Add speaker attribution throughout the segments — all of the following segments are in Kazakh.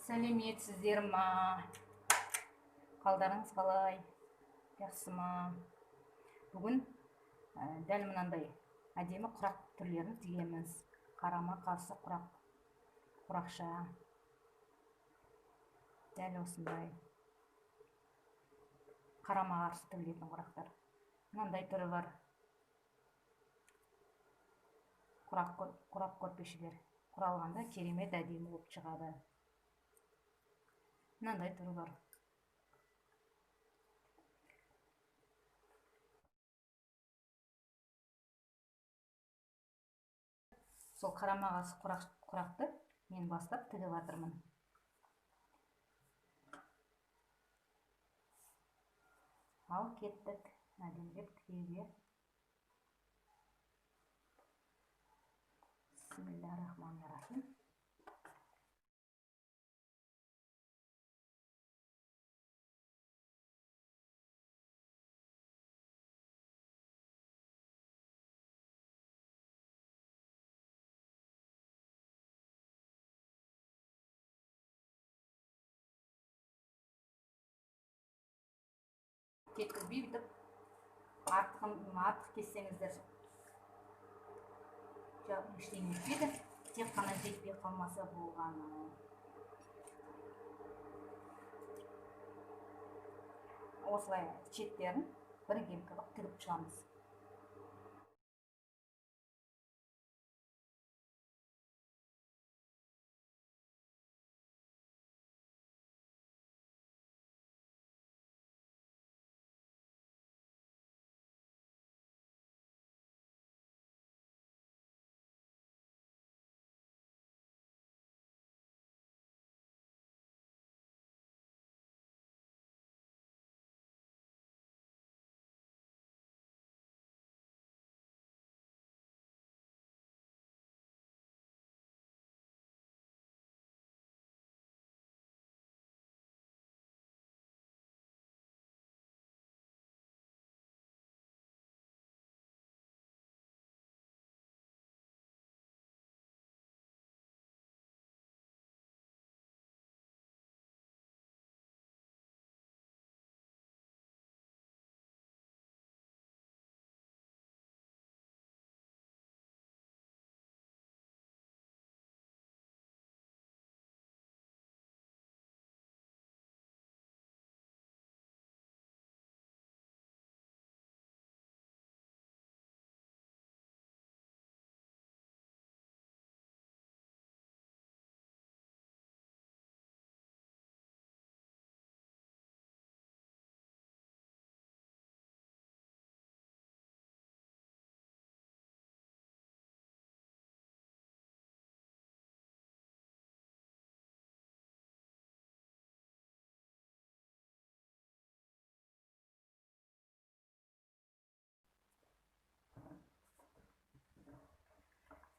Speaker 1: Сәлеметсіздер ма? Қалдарыңыз қалай? Жақсы ма? Бүгін дәл мынандай әдемі құрақ түрлерін тігеміз. Қарама қарсы құрақша. Дәл осындай. Қарама қарсы тігілетін құрақтар. Мынандай түрі бар. Құрақ көрпешелер. Құралғанда керемет әдемі болып шығады. Мынандай түрі бар. Сол қарама қарсы құрақты мен бастап тігіп жатырмын. Ал кеттік әдемілеп тігуге. Бисмиллахиррахманиррахим. Кеткізбей бүйтіп артық кессеңіздер ештеңе етпейді, тек қана жетпей қалмаса болғаны. Осылай шеттерін бірге қылып тігіп шығамыз.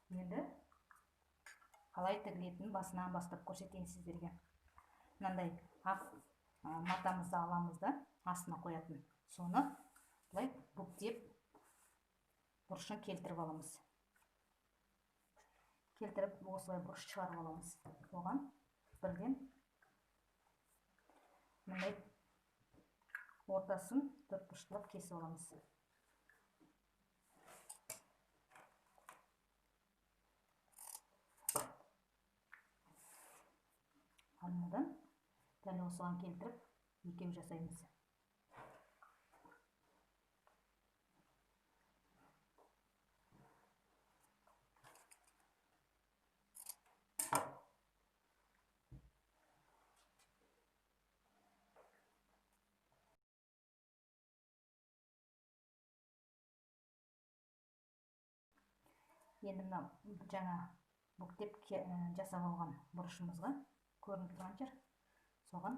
Speaker 1: Енді қалай тігілетінін басынан бастап көрсетейін сіздерге. Мынандай ақ матамызды аламыз да астына қоятын. Соны былай бүктеп бұрышын келтіріп аламыз. Келтіріп осылай бұрыш шығарып аламыз. Оған бірден мындай ортасын төртбұрыштап кесіп аламыз. Мынадан дәл осыған келтіріп екеу жасаймыз. Енді мына жаңа бүктеп жасап алған бұрышымызға көрініп тұрған жер, соған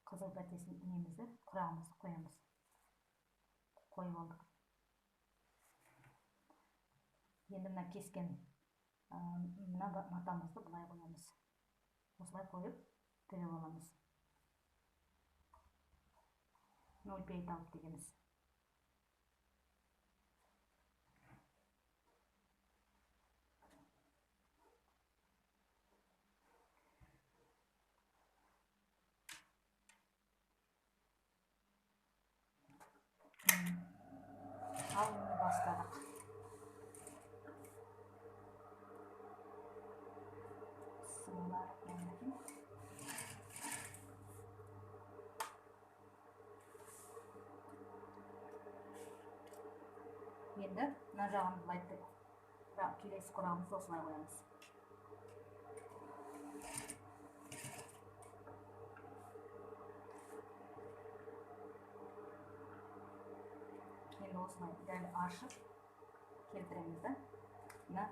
Speaker 1: қызыл бәтесін немізді, құрағымызды қоямыз. Қойып алдық. Енді мына кескен мына матамызды былай қоямыз. Осылай қойып тігіп аламыз. Нөлпейт алып дегеніз. Енді мына жағын былай келесі құрағымызды осылай қоямыз. Енді осылай дәл ашып келтіреміз да. Мына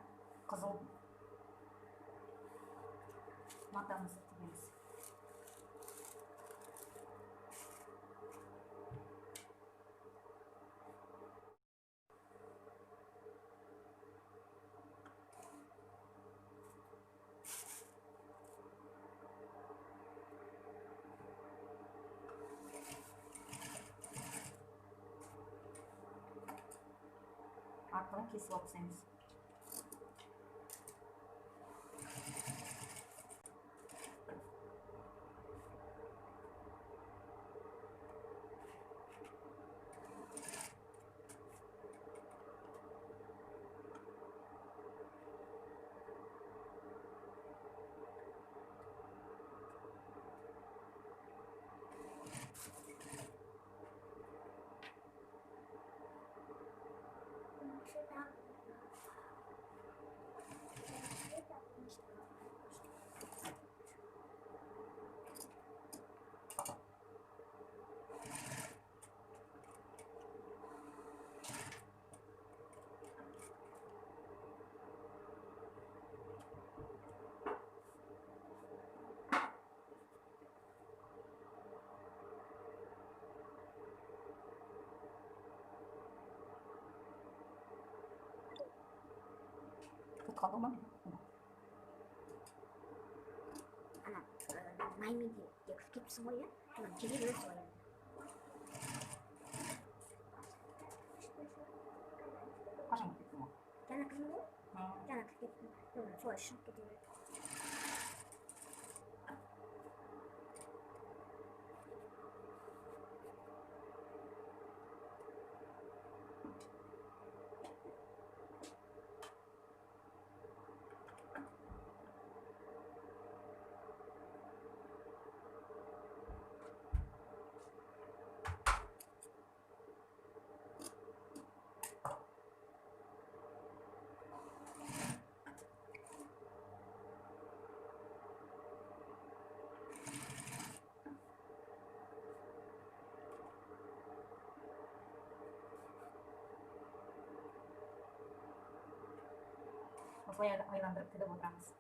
Speaker 1: қызыл матамызды тігеміз. Артығын кесіп алып тастаймыз. Қалды ма?
Speaker 2: Ана майменде екіп кепсің ғой, иә? Сонан келе өз ғой.
Speaker 1: Қашан кеттің ғой?
Speaker 2: Жаңа кірмін ғой? Жаңа кіріп кеттім. Солай шығып кетіп еді.
Speaker 1: Осылай айландырып тігіп отырамыз.